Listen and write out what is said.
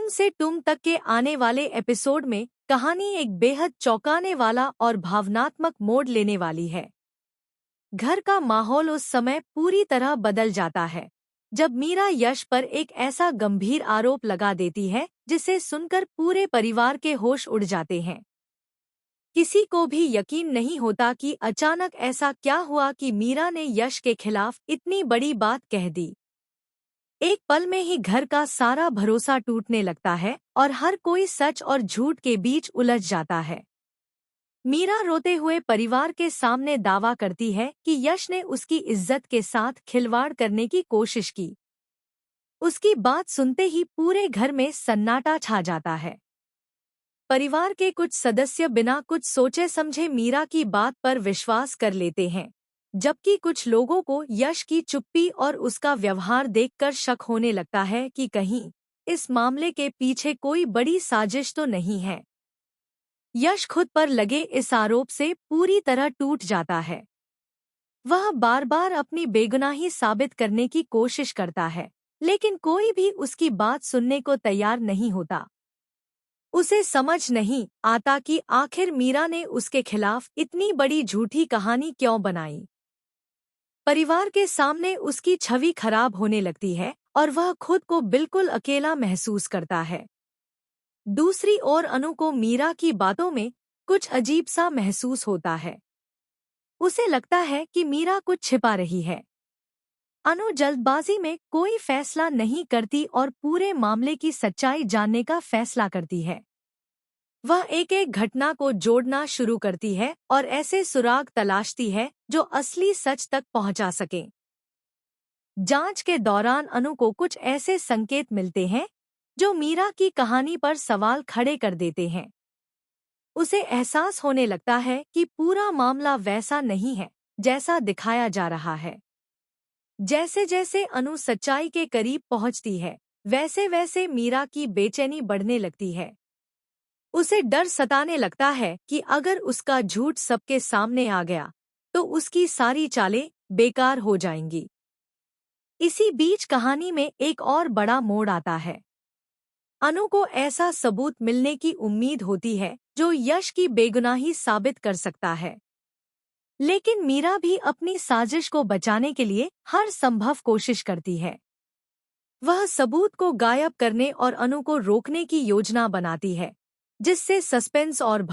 से तुम तक के आने वाले एपिसोड में कहानी एक बेहद चौंकाने वाला और भावनात्मक मोड़ लेने वाली है। घर का माहौल उस समय पूरी तरह बदल जाता है जब मीरा यश पर एक ऐसा गंभीर आरोप लगा देती है जिसे सुनकर पूरे परिवार के होश उड़ जाते हैं। किसी को भी यकीन नहीं होता कि अचानक ऐसा क्या हुआ कि मीरा ने यश के खिलाफ इतनी बड़ी बात कह दी। एक पल में ही घर का सारा भरोसा टूटने लगता है और हर कोई सच और झूठ के बीच उलझ जाता है। मीरा रोते हुए परिवार के सामने दावा करती है कि यश ने उसकी इज्जत के साथ खिलवाड़ करने की कोशिश की। उसकी बात सुनते ही पूरे घर में सन्नाटा छा जाता है। परिवार के कुछ सदस्य बिना कुछ सोचे समझे मीरा की बात पर विश्वास कर लेते हैं, जबकि कुछ लोगों को यश की चुप्पी और उसका व्यवहार देखकर शक होने लगता है कि कहीं इस मामले के पीछे कोई बड़ी साजिश तो नहीं है। यश खुद पर लगे इस आरोप से पूरी तरह टूट जाता है। वह बार बार अपनी बेगुनाही साबित करने की कोशिश करता है, लेकिन कोई भी उसकी बात सुनने को तैयार नहीं होता। उसे समझ नहीं आता कि आखिर मीरा ने उसके खिलाफ इतनी बड़ी झूठी कहानी क्यों बनाई। परिवार के सामने उसकी छवि खराब होने लगती है और वह खुद को बिल्कुल अकेला महसूस करता है। दूसरी ओर अनु को मीरा की बातों में कुछ अजीब सा महसूस होता है। उसे लगता है कि मीरा कुछ छिपा रही है। अनु जल्दबाजी में कोई फैसला नहीं करती और पूरे मामले की सच्चाई जानने का फैसला करती है। वह एक एक घटना को जोड़ना शुरू करती है और ऐसे सुराग तलाशती है जो असली सच तक पहुंचा सकें। जांच के दौरान अनु को कुछ ऐसे संकेत मिलते हैं जो मीरा की कहानी पर सवाल खड़े कर देते हैं। उसे एहसास होने लगता है कि पूरा मामला वैसा नहीं है जैसा दिखाया जा रहा है। जैसे जैसे अनु सच्चाई के करीब पहुंचती है, वैसे वैसे मीरा की बेचैनी बढ़ने लगती है। उसे डर सताने लगता है कि अगर उसका झूठ सबके सामने आ गया तो उसकी सारी चालें बेकार हो जाएंगी। इसी बीच कहानी में एक और बड़ा मोड़ आता है। अनु को ऐसा सबूत मिलने की उम्मीद होती है जो यश की बेगुनाही साबित कर सकता है, लेकिन मीरा भी अपनी साजिश को बचाने के लिए हर संभव कोशिश करती है। वह सबूत को गायब करने और अनु को रोकने की योजना बनाती है, जिससे सस्पेंस और